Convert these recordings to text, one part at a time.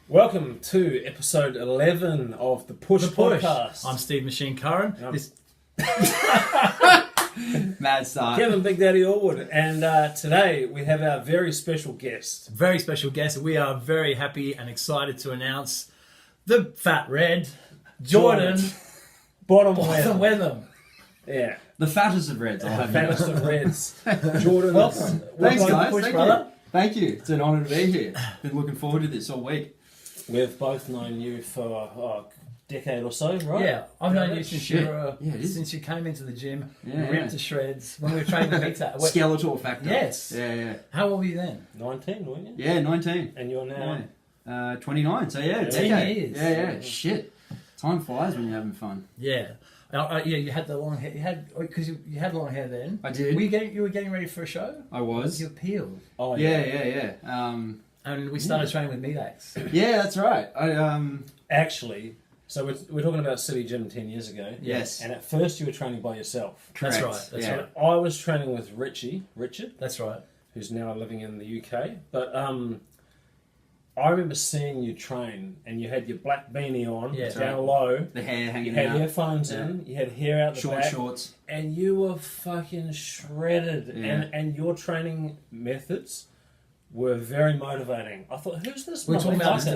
Welcome to episode 11 of the Push Podcast. I'm Steve Machine Curran. Mad start. Kevin Big Daddy Allwood. And today we have our very special guest. Very special guest. We are very happy and excited to announce the Fat Red, Jordan Bottom Weather. Yeah. The fattest of Reds. I'll have Fattest of Reds. Jordan. Welcome. Thanks, Welcome, guys. Push, Thank brother. you. Thank you. It's an honour to be here. Been looking forward to this all week. We've both known you for a decade or so, right? Yeah, I've known you since Shit. you came into the gym, Yeah, ripped yeah. to shreds when we were training to meet that. Skeletal factor. Yes. Yeah. How old were you then? 19, weren't you? Yeah, 19. And you're now... Yeah. 29. So yeah, 10 decade. years. Yeah. Shit. Time flies when you're having fun. Yeah. Yeah, you had the long hair. Because you had long hair then. I did. You were getting ready for a show? I was. You peeled. Oh, Yeah. And we started training with meat axe. Yeah, that's right. Actually, so we're talking about City Gym 10 years ago. Yes. And at first you were training by yourself. Correct. That's right. Yeah. Right. I was training with Richard, That's right. who's now living in the UK. But I remember seeing you train, and you had your black beanie on, Yeah. down low. The hair You hanging had out. earphones in, you had hair out the Short back, shorts. and you were fucking shredded. Yeah. And your training methods were very motivating. I thought, who's this? We're talking about this motherfucker?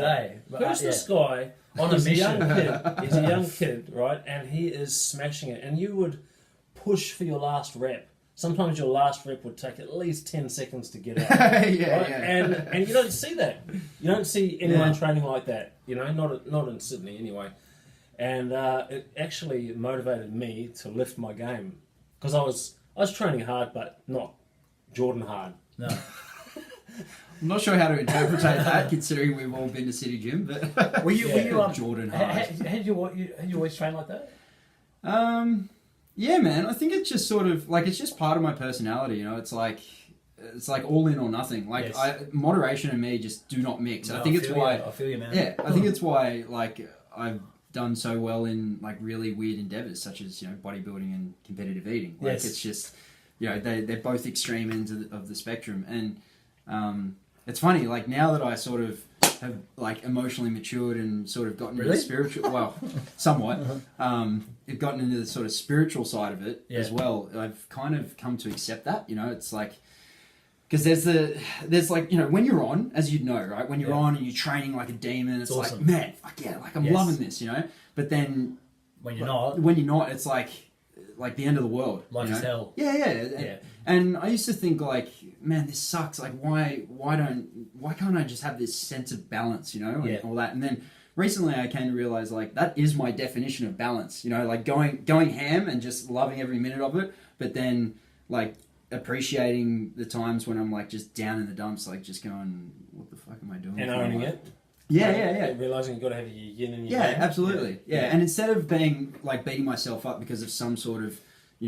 today. Who's this guy? On a He's mission. young kid. He's a young kid, right? And he is smashing it. And you would push for your last rep. Sometimes your last rep would take at least 10 seconds to get out. Yeah. Right? And you don't see that. You don't see anyone training like that. You know, not in Sydney anyway. And it actually motivated me to lift my game, because I was training hard, but not Jordan hard. No. I'm not sure how to interpret that, considering we've all been to City Gym, but Were you Jordan hard. Had you always trained like that? Yeah, man. I think it's just sort of like it's just part of my personality. You know, it's like all in or nothing. Like Yes. moderation and me just do not mix. No, I think I it's feel why. you. I feel you, man. Yeah, I think it's why like I've done so well in like really weird endeavors such as bodybuilding and competitive eating. Like Yes. it's just they're both extreme ends of the spectrum, and it's funny like now that I sort of have like emotionally matured and sort of gotten into the spiritual, well, somewhat. I've gotten into the sort of spiritual side of it as well. I've kind of come to accept that. It's like because there's like when you're on, as you'd know, right? When you're on and you're training like a demon, it's awesome. like man, fuck yeah, like I'm loving this, But then When you're not, it's like the end of the world. life is hell. Yeah. And I used to think like, man, this sucks. Like, why can't I just have this sense of balance, and all that? And then recently I came to realize like that is my definition of balance. Like going ham and just loving every minute of it, but then like appreciating the times when I'm like just down in the dumps, like just going, what the fuck am I doing? And owning it. Yeah. Realising you've got to have your yin and your Yeah, yang. absolutely. Yeah, and instead of being like beating myself up because of some sort of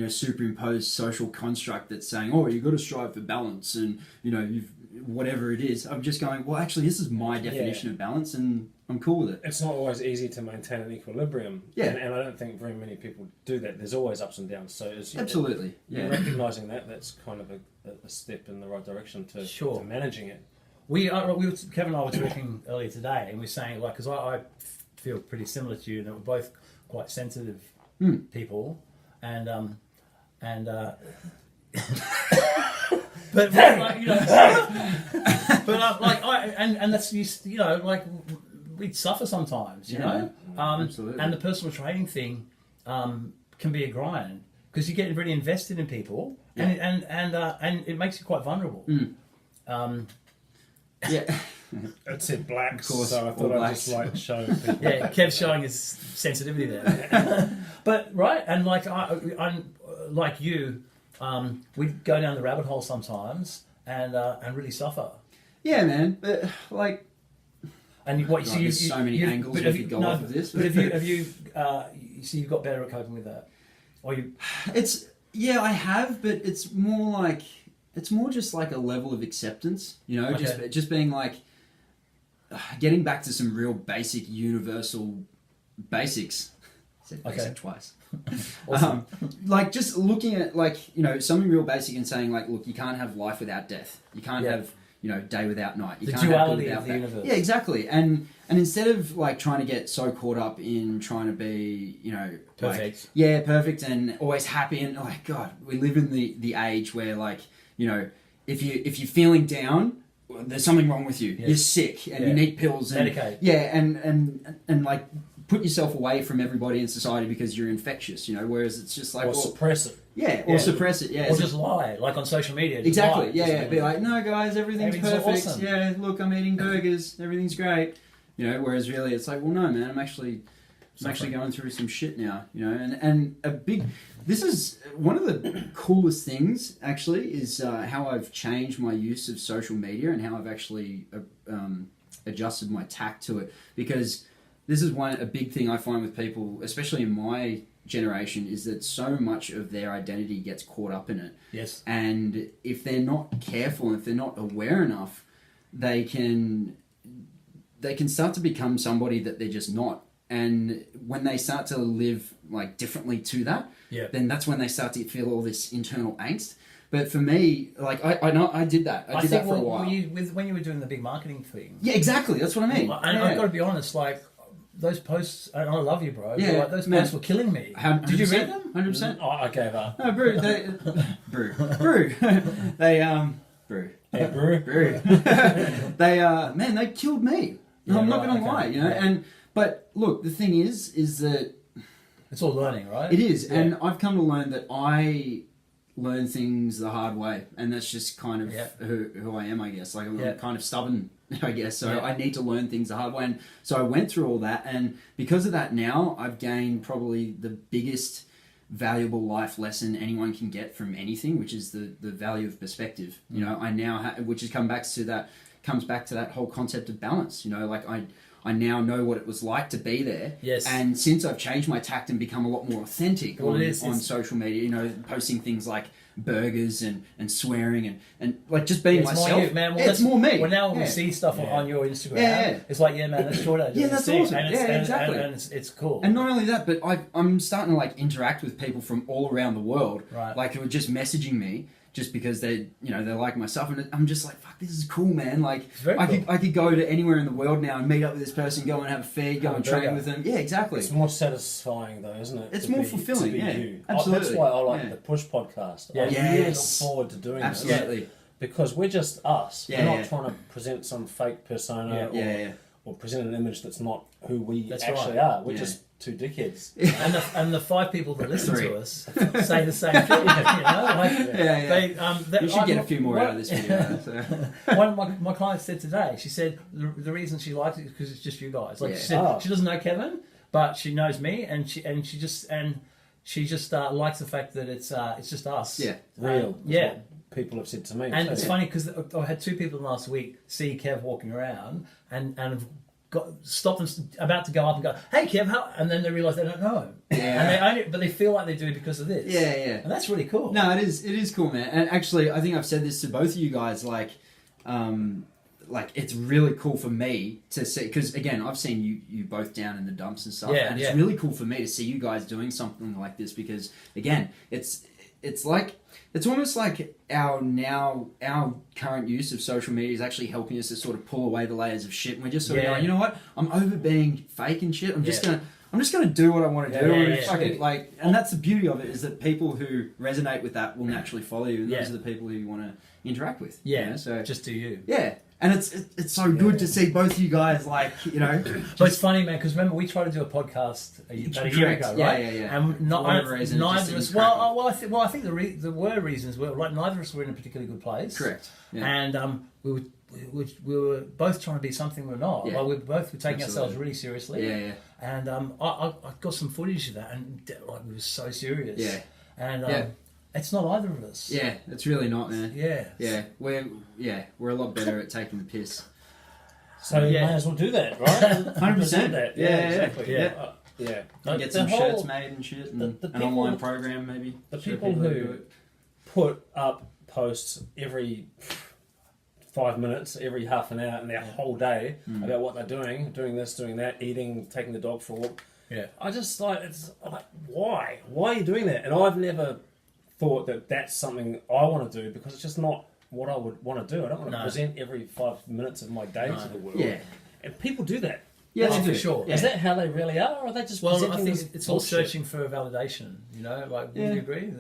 superimposed social construct that's saying, oh, you've got to strive for balance and you've whatever it is, I'm just going, well, actually, this is my definition of balance, and I'm cool with it. It's not always easy to maintain an equilibrium. Yeah, and I don't think very many people do that. There's always ups and downs. So Absolutely. Recognising that's kind of a step in the right direction to managing it. Kevin and I were talking earlier today, and we were saying like, because I feel pretty similar to you, that we're both quite sensitive people, and but like, and that's like we'd suffer sometimes, absolutely. and the personal training thing can be a grind because you get really invested in people, and it makes you quite vulnerable. Yeah. It said black, of course, so I thought I'd just like show people. Yeah, Kev's showing his sensitivity there. But right, and like I'm like you, we go down the rabbit hole sometimes and really suffer. Yeah, man. But like, and what? So there's so many angles we could go off of this. But have you so you've got better at coping with that, or you? I have, but it's more just like a level of acceptance, just being like getting back to some real basic universal basics. I said basic twice. Awesome. Like just looking at like something real basic and saying like, look, you can't have life without death. You can't have day without night. You The can't have duality without of the that. universe. Yeah, exactly. And instead of like trying to get so caught up in trying to be, Perfect. perfect and always happy, and like God, we live in the age where like if you're feeling down, there's something wrong with you. Yes. You're sick and you need pills. And, Medicate. Yeah, and like put yourself away from everybody in society because you're infectious. Whereas it's just like Or suppress it. Yeah, or suppress it. Yeah, Or just lie, like on social media. Just exactly. lie. Yeah, Just be like, no, guys, everything's perfect. awesome. Yeah, look, I'm eating burgers. Everything's great. Whereas really, it's like, well, no, man, I'm actually going through some shit now. And this is one of the coolest things. Actually, is how I've changed my use of social media and how I've actually adjusted my tact to it, because this is a big thing I find with people, especially in my generation, is that so much of their identity gets caught up in it. Yes. And if they're not careful, if they're not aware enough, they can start to become somebody that they're just not. And when they start to live like differently to that, then that's when they start to feel all this internal angst. But for me, like I know I did that. I did that for a while. When you were doing the big marketing thing. Yeah, exactly. That's what I mean. And I've got to be honest, like those posts, and I love you, bro. Yeah, like, those posts were killing me. Did you read them? 100%. I gave up. No, brew. Brew. They brew. Hey, brew. Brew. They killed me. Yeah, I'm not right, gonna lie, okay. But look, the thing is that It's all learning, right? it is, and I've come to learn that I learn things the hard way, and that's just kind of who I am, I guess. Like I'm kind of stubborn, I guess. So I need to learn things the hard way, and so I went through all that, and because of that, now I've gained probably the biggest valuable life lesson anyone can get from anything, which is the value of perspective. I now which comes back to that whole concept of balance. Like I now know what it was like to be there. Yes. And since I've changed my tact and become a lot more authentic on social media, posting things like burgers and swearing and like just being myself. More you, man. Well, it's more me. Well, now when we see stuff on your Instagram, it's like, man, that's JORDO. Yeah, that's awesome. And exactly. And it's cool. And not only that, but I'm starting to like interact with people from all around the world, right. like who are just messaging me just because they like my stuff, and I'm just like, fuck, this is cool, man. Like I could go to anywhere in the world now and meet up with this person, go and have a feed, go and train with them. Yeah, exactly. It's more satisfying though, isn't it? It's more fulfilling. Yeah, you. absolutely. That's why I like the Push podcast. Yeah. I really look forward to doing absolutely. this. Because we're just us. Yeah, we're not trying to present some fake persona or present an image that's not who we actually are. We're just two dickheads. And the 5 people that listen to us say the same thing. You should get a few more out of this video. So. One of my clients said today, she said the reason she likes it is because it's just you guys. Like she said, she doesn't know Kevin, but she knows me, and she just likes the fact that it's just us. Yeah, real. Yeah. People have said to me. And it's funny because I had 2 people last week see Kev walking around and have stopped and about to go up and go, "Hey Kev," and then they realise they don't know him. Yeah. But they feel like they do because of this. Yeah, yeah. And that's really cool. No, it is cool, man. And actually, I think I've said this to both of you guys. Like it's really cool for me to see, because again, I've seen you both down in the dumps and stuff, and it's really cool for me to see you guys doing something like this, because again, it's almost like our current use of social media is actually helping us to sort of pull away the layers of shit, and we're just sort of going, you know what, I'm over being fake and shit. I'm just gonna do what I want to do. And that's the beauty of it, is that people who resonate with that will naturally follow you, and those are the people who you want to interact with. Yeah, so just do you. Yeah. And it's so good to see both you guys, like, But it's funny, man, because remember we tried to do a podcast about a year ago, right? Yeah. And neither of us. Well, I think there were reasons. Like neither of us were in a particularly good place. Correct. Yeah. And we were both trying to be something we're not. Yeah. Like we both were taking ourselves really seriously. Yeah. And I got some footage of that, and like we were so serious. Yeah. And it's not either of us. Yeah, it's really not, man. Yeah. Yeah, we're a lot better at taking the piss. So you may as well do that, right? 100%. That. Yeah, exactly. Yeah. Get some shirts made and shit, and an online program maybe. The people who put up posts every 5 minutes, every half an hour, and their whole day about what they're doing this, doing that, eating, taking the dog for a walk. Yeah. I just why? Why are you doing that? And I've never thought that that's something I want to do, because it's just not what I would want to do. I don't want to present every 5 minutes of my day to the world. Yeah. And people do that. Yeah, for sure. Is that how they really are, or are they just Well, I think it's bullshit? all searching for validation, you know? Like, would you agree?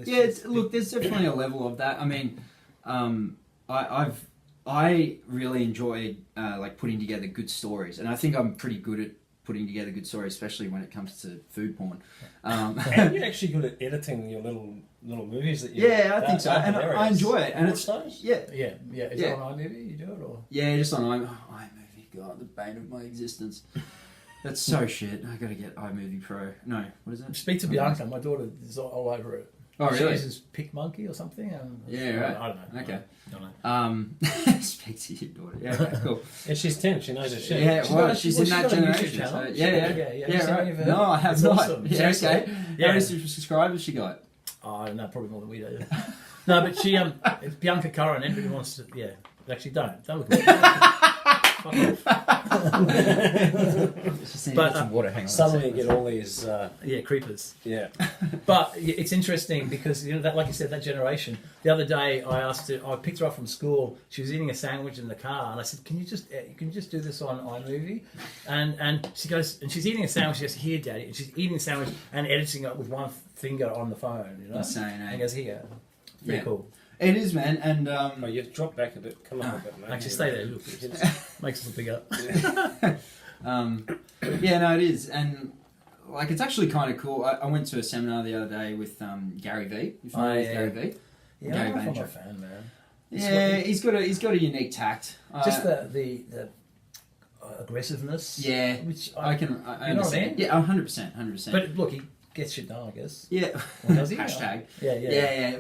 Look, there's definitely a level of that. I mean, I really enjoy like putting together good stories, and I think I'm pretty good at putting together good stories, especially when it comes to food porn. And you're actually good at editing your little movies that you. Yeah, I think so, and I enjoy it. And it's those? Yeah. Is it on iMovie? You do it, or? Yeah, just on iMovie. God, the bane of my existence. That's so shit. I gotta get iMovie Pro. No, what is it? Speak to Bianca. My daughter is all over it. Oh, really? She uses PicMonkey or something. Yeah, right. I don't know. Okay. Don't know. Speak to your daughter. Yeah, okay, cool. Yeah, she's 10. She knows her shit. Yeah, she's in that generation. So, yeah, right. No, I have not. Awesome. Yeah, okay. How many subscribers she got? Oh, I don't know, probably more than we do. No, but she, it's Bianca Curran. Everybody wants to, actually don't look at it. But some water. Hang on. Suddenly you get all these creepers. Yeah. But it's interesting because that, like you said, that generation. The other day I picked her up from school. She was eating a sandwich in the car, and I said, "Can you just do this on iMovie?" And she goes, and she's eating a sandwich. She goes, "Here, Daddy," and she's eating a sandwich and editing it with one finger on the phone. You know, insane. And goes, "Here." Pretty cool. It is, man, and you've dropped back a bit. Come up a bit, mate. Actually, stay there. Look, it makes us look bigger. No, it is, and like it's actually kind of cool. I went to a seminar the other day with Gary V. You familiar with Gary V? Yeah, Gary I'm a fan, man. He's got a unique tact. Just the aggressiveness. Yeah, which I understand. What I mean? Yeah, 100%. But look, he gets shit done, I guess. Yeah. Or does he? Hashtag. Yeah.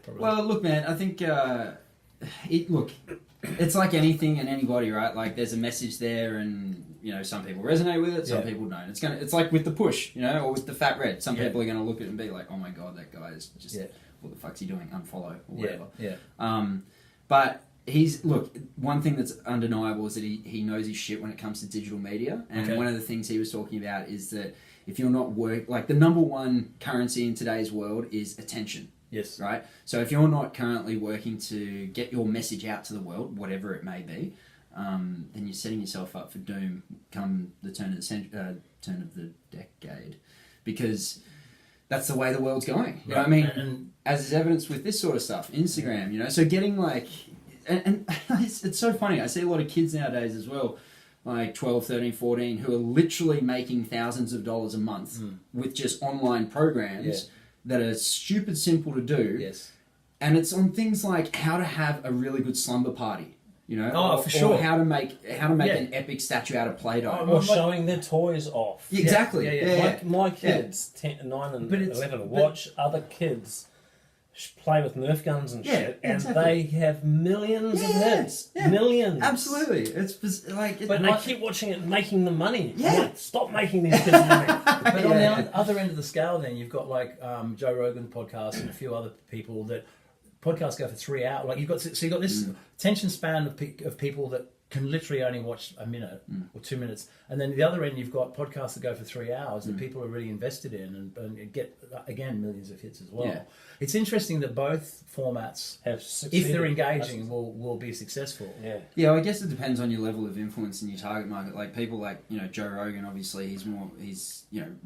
Probably. Well, look, man, I think it's like anything and anybody, right? Like there's a message there, and some people resonate with it, some people don't. It's like with the push, or with the fat red. Some people are gonna look at it and be like, "Oh my god, that guy is just what the fuck's he doing? Unfollow or whatever." But one thing that's undeniable is that he knows his shit when it comes to digital media, and one of the things he was talking about is that if you're not the number one currency in today's world is attention. Yes. Right? So if you're not currently working to get your message out to the world, whatever it may be, then you're setting yourself up for doom come the turn of the decade. Because that's the way the world's going. You know what I mean? And as is evidenced with this sort of stuff, Instagram, so getting and it's so funny. I see a lot of kids nowadays as well, like 12, 13, 14, who are literally making thousands of dollars a month with just online programs that are stupid simple to do. Yes. And it's on things like how to have a really good slumber party, for sure. Or how to make an epic statue out of Play-Doh. Or showing their toys off. Exactly. My kids, 9 and 11, watch other kids play with Nerf guns and shit, and they have millions of hits. Millions. Absolutely. It's like... But they keep watching it and making the money. Yeah. Like, stop making these kids money. But on the other end of the scale then, you've got Joe Rogan podcast and a few other people that... Podcasts go for 3 hours. Like you've got this attention span of people that can literally only watch a minute or 2 minutes, and then the other end you've got podcasts that go for 3 hours that people are really invested in and get again millions of hits as well. Yeah. It's interesting that both formats have succeeded. If they're engaging, will be successful. Yeah. I guess it depends on your level of influence in your target market. Like people like Joe Rogan, obviously he's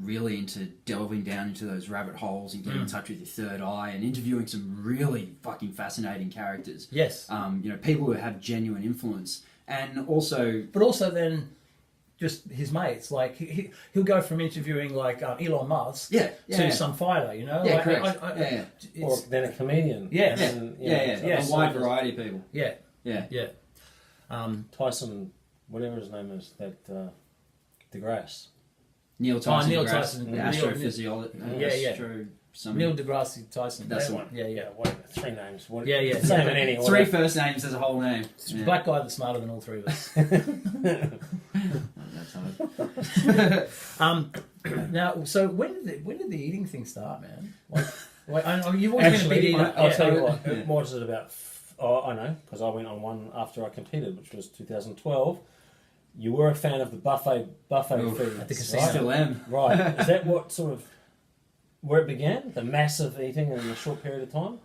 really into delving down into those rabbit holes and getting in touch with your third eye and interviewing some really fucking fascinating characters. Yes. People who have genuine influence. And also... But also then just his mates. Like, he'll go from interviewing, Elon Musk to some fighter, Yeah, correct. Or then a comedian. A wide variety of people. Yeah. Tyson, whatever his name is, that DeGrasse. Neil Tyson. Neil Tyson. The astrophysiologist. Neil deGrasse Tyson. That's the one. Yeah. Whatever, 3 names. Same in any order. 3 first names as a whole name. It's a black guy that's smarter than all 3 of us. That's hard. Now, so when did the eating thing start, man? You've always been a big eater. I'll tell you what. What was it about? I know, because I went on one after I competed, which was 2012. You were a fan of the buffet food at the casino. Right? Still am. Right. Is that what sort of where it began? The massive eating in a short period of time?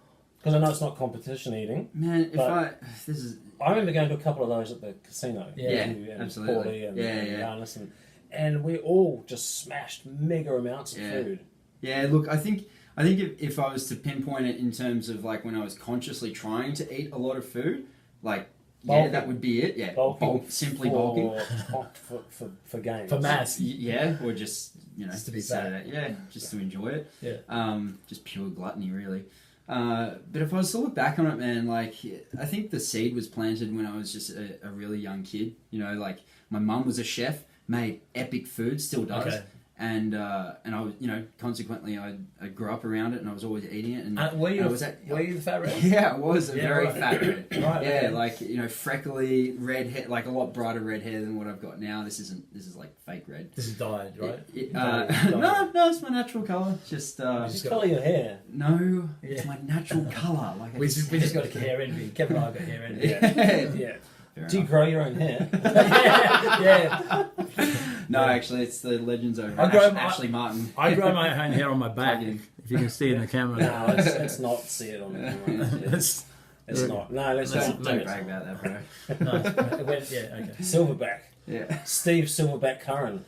Because I know it's not competition eating. Man, I remember going to a couple of those at the casino. Yeah, and absolutely. Paulie and Giannis and we all just smashed mega amounts of food. Yeah, look, I think if I was to pinpoint it in terms of like when I was consciously trying to eat a lot of food, like bulking. That would be it. Yeah, simply bulking for games, for mass. Yeah, or just just to be fat. Yeah, just to enjoy it. Yeah, just pure gluttony, really. But if I was to look back on it, man, like I think the seed was planted when I was just a really young kid. Like my mum was a chef, made epic food, still does. Okay. And I was, consequently, I grew up around it, and I was always eating it. And were you the fat red? Yeah, I was very fat red. Right, yeah, like freckly red hair, like a lot brighter red hair than what I've got now. This is like fake red. This is dyed, right? No, it's my natural color. Just colour your hair. No, it's my natural color. Like we just got a hair envy. Kevin and I got hair envy. Yeah. Do you grow your own hair? yeah. No, actually, it's the legends over Ashley Martin. I grow my own hair on my back. If you can see it in the camera. No, let's not see it on the camera. It's not. No, let's not. Don't brag about that, bro. Okay. Silverback. Yeah. Steve Silverback Curran.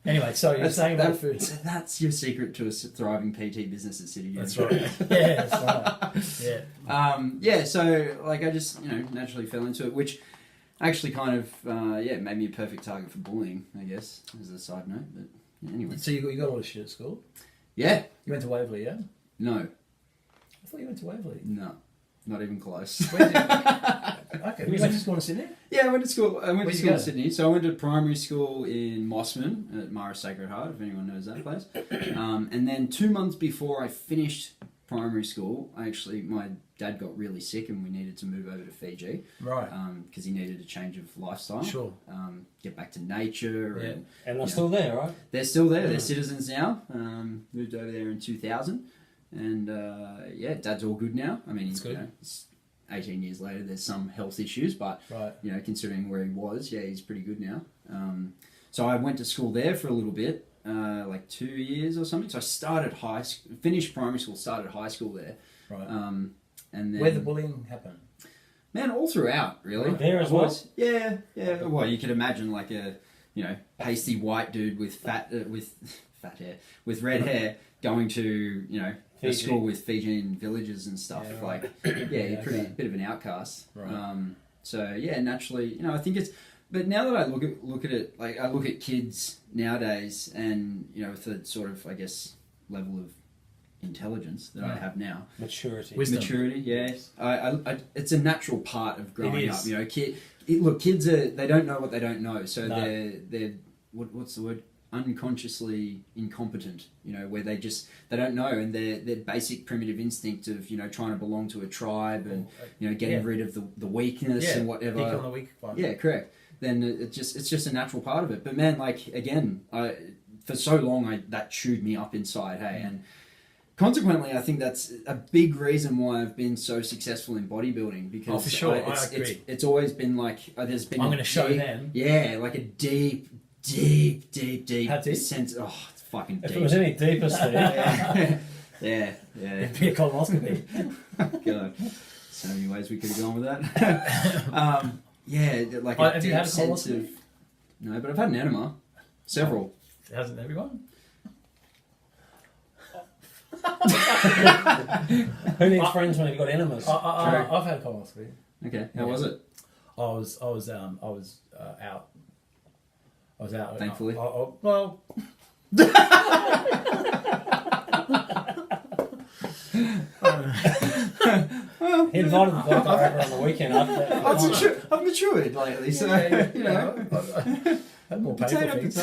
Anyway, so you're saying about food. That's your secret to a thriving PT business at City. That's right. Yeah, that's right. Yeah. So like I just naturally fell into it, which actually kind of made me a perfect target for bullying, I guess, as a side note. But anyway. So you got all this shit at school? Yeah. You went to Waverley, yeah? No. I thought you went to Waverley. No. Not even close. Okay. You went to school in Sydney? Yeah, I went to school in Sydney. So I went to primary school in Mossman at Mara Sacred Heart, if anyone knows that place. And then 2 months before I finished primary school, my dad got really sick and we needed to move over to Fiji. Right. Because he needed a change of lifestyle. Sure. Get back to nature. Yeah. And they're still there, right? They're still there. They're citizens now. Moved over there in 2000. And Dad's all good now. I mean, it's 18 years later, there's some health issues, but considering where he was, he's pretty good now. So I went to school there for a little bit, like 2 years or something. So I started finished primary school, started high school there. Right. And then where the bullying happened? Man, all throughout, really. There as well. Yeah. Well, you could imagine like a pasty white dude with fat hair, with red hair, going to a school with Fijian villages and stuff. Right. Pretty bit of an outcast. Right. Naturally, I think it's. But now that I look at it, like I look at kids nowadays, and with the sort of, I guess, level of intelligence that I have now, maturity, yes. I it's a natural part of growing up. Kids they don't know what they don't know, so they're what's the word? Unconsciously incompetent, where they don't know, and their basic primitive instinct of trying to belong to a tribe and getting rid of the weakness and whatever. Pick on the weak one. Yeah, correct. Then it's just a natural part of it. But man, like again, for so long that chewed me up inside. Hey, and consequently, I think that's a big reason why I've been so successful in bodybuilding, because for sure, I agree. It's always been like there's been. I'm going to show them. Yeah, like a deep sense. Oh, it's fucking deep. If it was any deeper, Steve. Yeah. It'd be a colonoscopy. God, so many ways we could have gone with that. Like a have you had a colonoscopy? No, but I've had an enema. Several. Hasn't everyone? Who needs friends when you've got enemas? I've had a colonoscopy. Okay, how was it? I was out. I was out. Thankfully. Well. He invited the doctor over on the weekend after. I've matured lately, so had more painful things.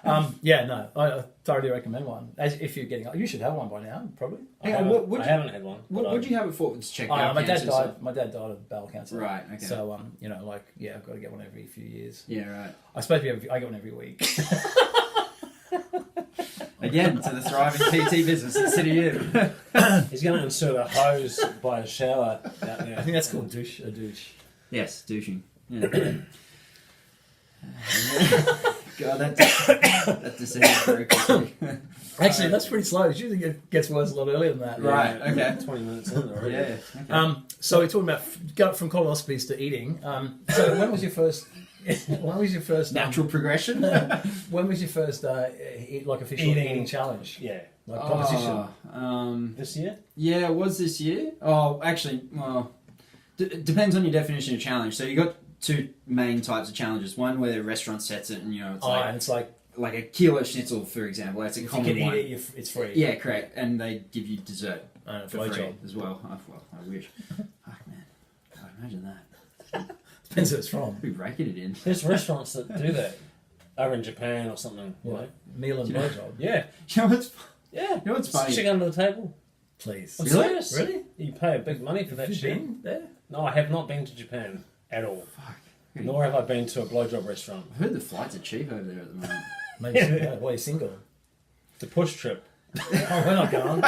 I thoroughly recommend one. If you're getting, you should have one by now, probably. I haven't had one. What would you have it for? To check out my cancer, dad died. My dad died of bowel cancer. Right. Okay. So I've got to get one every few years. Yeah. Right. I suppose I get one every week. Again, to the thriving PT business at City U. He's going to insert a hose by a shower out there. I think that's called a douche. Yes, douching. Yeah. God, that descended very quickly. Actually, that's pretty slow. It usually gets worse a lot earlier than that. Right, okay. 20 minutes in already. Yeah. Okay. So we're talking about going from colonoscopies to eating. So when was your first? When was your first Natural progression? When was your first official eating challenge? Yeah. Like competition. This year? Yeah, it was this year. Oh, actually, well, depends on your definition of challenge. So you got two main types of challenges. One where the restaurant sets it, and it's like a kilo schnitzel, for example. That's a common one. If you can eat it, it's free. Yeah, correct. And they give you dessert for free job as well. I wish. Fuck, man. God, imagine that. Depends who it's from. Who raking it in? There's restaurants that do that over in Japan or something. You know? Meal and blowjob. Yeah. You know what's Yeah. You know what's funny? Chick under the table. Please. I'm Really? serious. Really? You pay a big money for that Have you shit. been there? No, I have not been to Japan at all. Fuck. Nor have I been to a blowjob restaurant. I've heard the flights are cheap over there at the moment. Maybe so. Why are you single? The push trip. Oh, we're not going.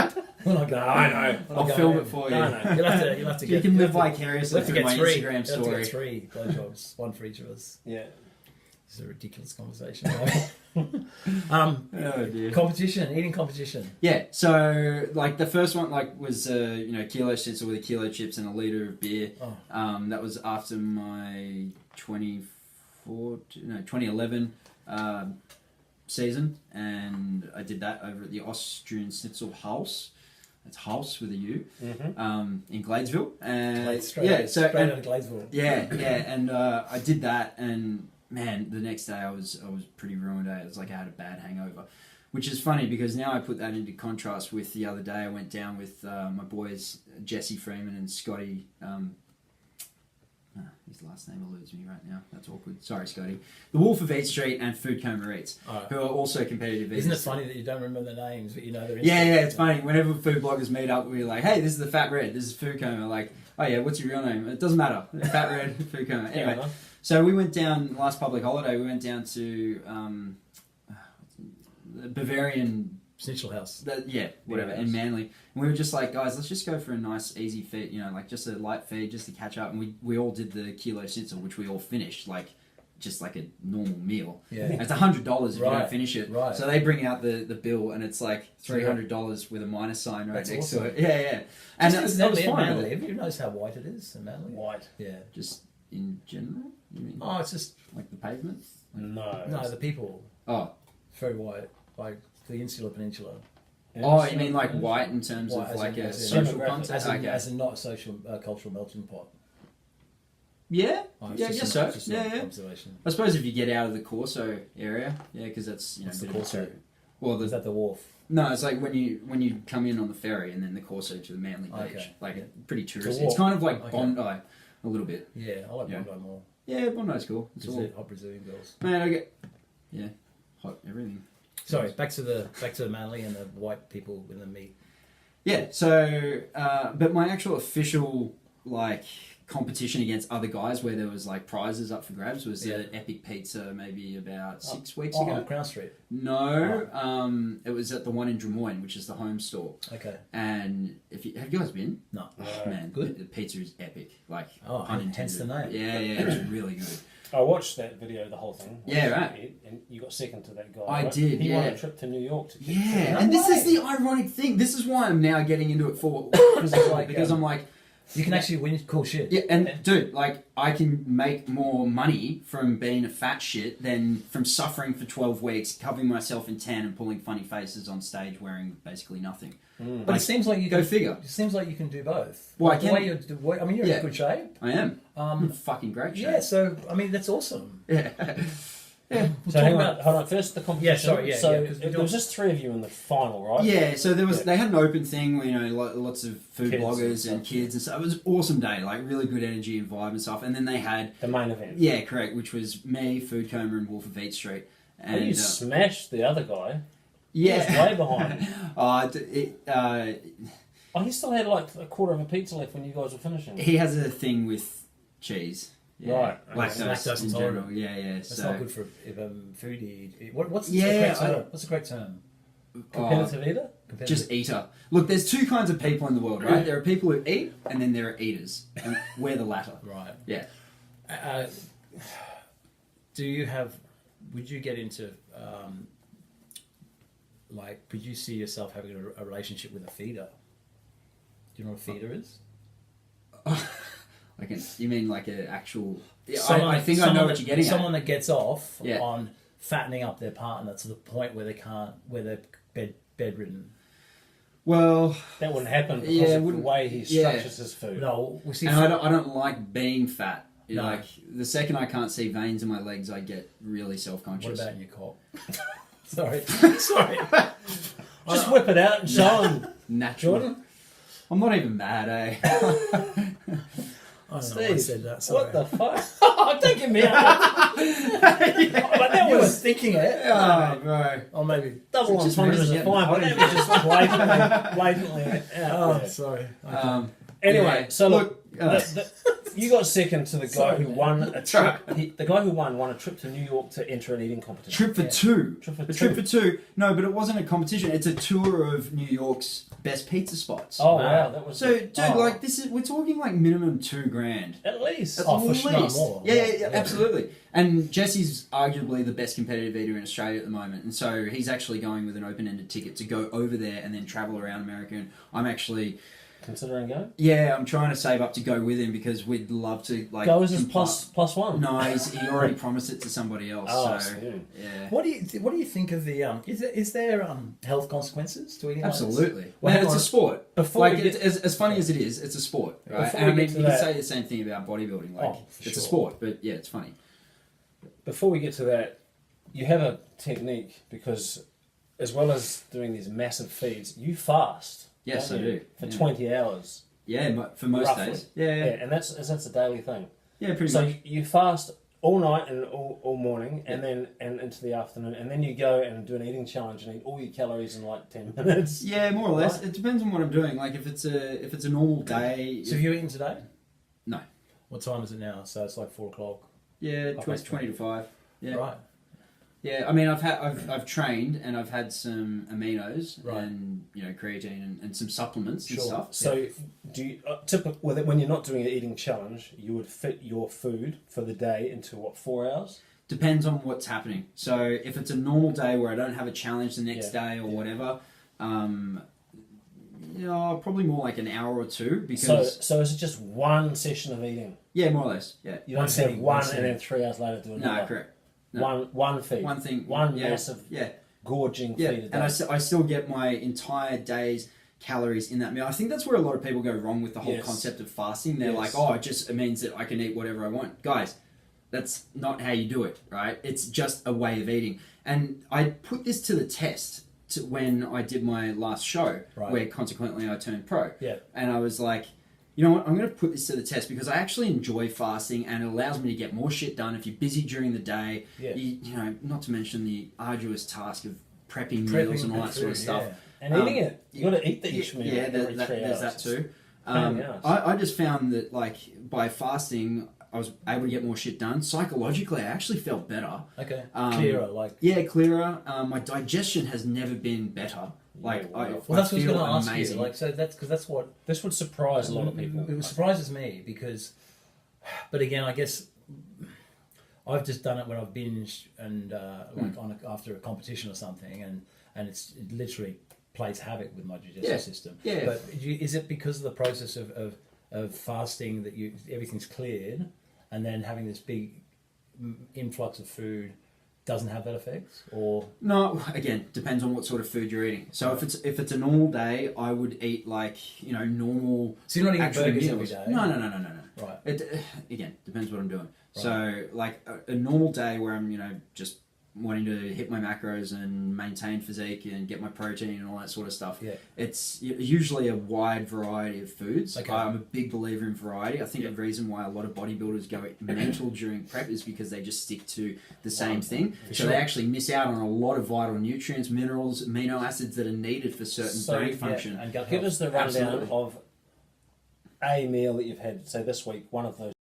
We're not going. I know. I'll film it for you. No, no. You'll have to You get. can live you'll vicariously have to through get my three. Instagram You'll have to story. get three blowjobs, one for each of us. Yeah. This is a ridiculous conversation. Oh dear. Competition, eating competition. Yeah, so like the first one was kilo schnitzel with a kilo chips and a liter of beer. Oh. That was after my 2011 season, and I did that over at the Austrian Schnitzel Haus. That's Haus with a U, in Gladesville. And Straight out of Gladesville. Yeah, and I did that, and man, the next day I was pretty ruined. It was like I had a bad hangover, which is funny because now I put that into contrast with the other day I went down with my boys Jesse Freeman and Scotty. His last name eludes me right now. That's awkward. Sorry, Scotty. The Wolf of Eat Street and Food Coma Eats, who are also competitive eaters. Isn't it funny that you don't remember the names, but you know their Yeah, it's funny. Whenever food bloggers meet up, we're like, hey, this is the Fat Red, this is Food Coma. Like, oh yeah, what's your real name? It doesn't matter. Fat Red, Food Coma. Anyway, so we went down, last public holiday, we went down to the Bavarian... Schnitzel House. In Manly. And we were just like, guys, let's just go for a nice, easy feed, like just a light feed, just to catch up. And we all did the kilo schnitzel, which we all finished, just like a normal meal. Yeah. And it's $100 if you don't finish it. Right. So they bring out the bill, and it's like $300 with a minus sign right next to it. Yeah. And Just that was in fine. Manly. Have you noticed how white it is in Manly? White. Yeah. Just in general? You mean Oh, it's just... like the pavement? No. No, the people. Oh. Very white. Like the Insular Peninsula. Oh, you mean like white in terms White of as like in- a as in- social demographic. context? As in not a social, cultural melting pot. Yeah, Oh, it's yeah, I just guess so. just an Yeah. observation. I suppose if you get out of the Corso area, because that's What's the a bit of a Corso? tur- Well, Is that the wharf? no, it's like when you come in on the ferry and then the Corso to the Manly Beach, Okay, like yeah. pretty It's a touristy. walk. It's kind of like Okay. Bondi, a little bit. Yeah, I like Yeah. Bondi more. Yeah, Bondi's cool. It's all Hot Brazilian girls. man. I get hot everything. Sorry, back to the Manly and the white people with the meat. Yeah. So, but my actual official competition against other guys where there was prizes up for grabs was the Epic Pizza maybe about 6 weeks ago. On Crown Street. No, it was at the one in Des Moines, which is the home store. Okay. And have you guys been? No. Oh, man, Good. The pizza is epic. Hence the name. Yeah, it's really good. I watched that video, the whole thing. Yeah, right. And you got second to that guy. I right? did, He won yeah. a trip to New York to Yeah, No and this way. is the ironic thing. This is why I'm now getting into it for because I'm like, You can actually win cool shit. yeah, and dude, I can make more money from being a fat shit than from suffering for 12 weeks, covering myself in tan and pulling funny faces on stage wearing basically nothing. But it seems like you Go can, figure. It seems like you can do both. Well, I The can- way you're in good shape. I am. I'm in fucking great shape. Yeah, so I mean that's awesome. Yeah. We'll So talk hang about on, hold on. First, the competition. Yeah, sorry, yeah, So yeah, 'cause we there was just three of you in the final, right? Yeah, so there was Yeah. they had an open thing, lots of food Kids bloggers and and stuff. kids and stuff. It was an awesome day, really good energy and vibe and stuff. And then they had The main event. yeah, correct, which was me, Food Coma, and Wolf of Eat Street. And And you smashed the other guy. yeah, He was way behind. Oh, he still had a quarter of a pizza left when you guys were finishing. He has a thing with cheese. Yeah. Right. Lactose in intolerant. general. Yeah. That's So not good for foodie. What's the Yeah, correct term? What's the correct term? Competitive eater? just eater. Look, there's two kinds of people in the world, right? There are people who eat, and then there are eaters, and we're the latter. Right. Yeah. Do you have would you get into like, could you see yourself having a relationship with a feeder? Do you know what a feeder is? You mean like an actual? Yeah, Someone, I think I know what you're getting at. Someone that gets off Yeah. on fattening up their partner to the point where they're bedridden. Well, that wouldn't happen because Yeah, of the wouldn't- way he structures his food. No, we see. and I don't like being fat. No. Like the second I can't see veins in my legs, I get really self-conscious. What about in your cock? Sorry. Just whip it out and show him. Natural. Jordan? I'm not even mad, eh? I don't know why I Steve, said that. Sorry. what the fuck? Don't give me out. But that You were was thinking it. Oh, bro. Or maybe. double Just entendres really are fine, but that was just blatantly out Oh, there. sorry. Anyway, Yeah. so look, uh, you got second to the guy Sorry, who man. won a trip. The guy who won a trip to New York to enter an eating competition. Trip for two. Trip for A two. trip for two. No, but it wasn't a competition. It's a tour of New York's best pizza spots. Oh wow, that was So, good. dude, Oh, like we're talking like minimum $2,000. at least. At Oh, for sure, least. more. Yeah, absolutely. And Jesse's arguably the best competitive eater in Australia at the moment, and so he's actually going with an open-ended ticket to go over there and then travel around America. And I'm actually, Considering going. I'm trying to save up to go with him because we'd love to like. Go as his compli- plus one. No, he already promised it to somebody else. Oh, so soon. yeah. What do you think of the is there health consequences to eating like this? Absolutely. Well, Man, hang it's on. a sport. Before Like, we get- as funny as it is, it's a sport, right? Before And I we mean, get to you could that- say the same thing about bodybuilding. Like, Oh, for it's a sure. sport, but yeah, it's funny. Before we get to that, you have a technique because, as well as doing these massive feeds, you fast. Yes, don't I you, do. for Yeah. 20 hours. Yeah, for most Roughly. days. Yeah, Yeah, and that's a daily thing. Yeah, pretty So much. you fast all night and all morning, and then into the afternoon, and then you go and do an eating challenge and eat all your calories in like 10 minutes. Yeah, more or less. Right. It depends on what I'm doing. Like if it's a normal day. So have you eaten today? No. What time is it now? So it's like 4:00. Yeah, Half 20, past 20 to 5. Yeah. Right. Yeah, I mean, I've trained and I've had some aminos Right. and creatine and some supplements and Sure. stuff. So do you when you're not doing an eating challenge, you would fit your food for the day into what, 4 hours? Depends on what's happening. So if it's a normal day where I don't have a challenge the next day or whatever, probably more like an hour or two because So is it just one session of eating? yeah, more or less. Yeah. You don't sitting, have one one sitting. and then 3 hours later do another. No, correct. No. One feed. One thing. One yeah, massive Yeah. gorging Yeah. feed a day. And I still get my entire day's calories in that meal. I think that's where a lot of people go wrong with the whole Yes. concept of fasting. They're Yes. like, it means that I can eat whatever I want. Guys, that's not how you do it, right? It's just a way of eating. And I put this to the test when I did my last show, Right. where consequently I turned pro. Yeah. And I was like, you know what, I'm going to put this to the test because I actually enjoy fasting and it allows me to get more shit done if you're busy during the day. Yeah. Not to mention the arduous task of prepping meals and all that sort of food, stuff. yeah. and eating it. You got to eat the each meal Yeah, every 3 hours. there's that too. Pain in the ass. I just found that like by fasting, I was able to get more shit done. Psychologically, I actually felt better. Okay. Um, Clearer, like. Yeah, clearer. My digestion has never been better. Like, Yeah, wow. I Well, that's what I was feel going to ask amazing. you. Like, so that's because that's what This would surprise a lot of people. It surprises me because, but again, I guess I've just done it when I've binged and after a competition or something, and it literally plays havoc with my digestive Yeah. system. Yeah. But is it because of the process of fasting that everything's cleared, and then having this big influx of food doesn't have that effect, or No, again, depends on what sort of food you're eating. So if it's a normal day, I would eat like normal. so you're not eating actual burgers meals. every day? No. Right. It again depends what I'm doing. So like a normal day where I'm just wanting to hit my macros and maintain physique and get my protein and all that sort of stuff. Yeah. It's usually a wide variety of foods. Okay. I'm a big believer in variety. I think the reason why a lot of bodybuilders go mental during prep is because they just stick to the same thing. So sure. they actually miss out on a lot of vital nutrients, minerals, amino acids that are needed for certain brain function. And gut Give health. us the rundown Absolutely. of a meal that you've had, say this week, one of those